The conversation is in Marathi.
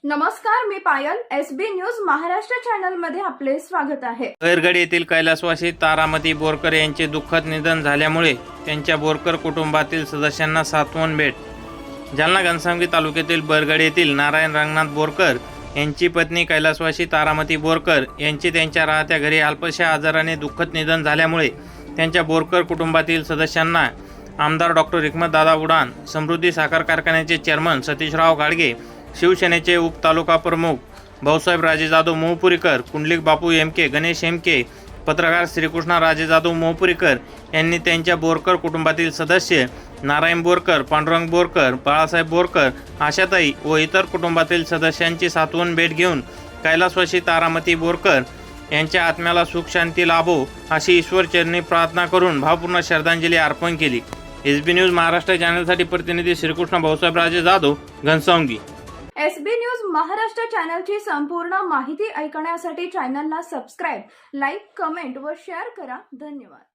नमस्कार, मी पायल. एसबी न्यूज महाराष्ट्र चॅनल मध्ये आपले स्वागत आहे. खैरगड येथील कैलासवासी तारामती बोरकर यांचे दुःखद निधन झाल्यामुळे त्यांच्या बोरकर कुटुंबातील सदस्यांना सांत्वन भेट. जालना घनसावंगी तालुक्यातील बरगड येथील नारायण रंगनाथ बोरकर यांची पत्नी कैलासवासी तारामती बोरकर यांचे त्यांच्या राहत्या घरी अल्पशा आजाराने दुःखद निधन झाल्यामुळे त्यांच्या बोरकर कुटुंबातील सदस्यांना आमदार डॉक्टर हिकमतदादा उडान, समृद्धी साखर कारखान्याचे चेअरमन सतीशराव गाडगे, शिवसेनेचे उपतालुका प्रमुख भाऊसाहेब राजे जाधव मोहपुरीकर, कुंडलिक बापू एमके, गणेश एमके, पत्रकार श्रीकृष्णा राजे जाधव मोहपुरीकर यांनी त्यांच्या बोरकर कुटुंबातील सदस्य नारायण बोरकर, पांडुरंग बोरकर, बाळासाहेब बोरकर, आशाताई व इतर कुटुंबातील सदस्यांची सांत्वन भेट घेऊन कैलासवासी तारामती बोरकर यांच्या आत्म्याला सुख शांती लाभो अशी ईश्वरचरणी प्रार्थना करून भावपूर्ण श्रद्धांजली अर्पण केली. एसबी न्यूज महाराष्ट्र चॅनलसाठी प्रतिनिधी श्रीकृष्ण भाऊसाहेब राजे जाधव, घनसावंगी. एसबी न्यूज महाराष्ट्र चॅनलची संपूर्ण माहिती ऐकण्यासाठी चॅनलला सबस्क्राईब, लाईक, कमेंट व शेअर करा. धन्यवाद.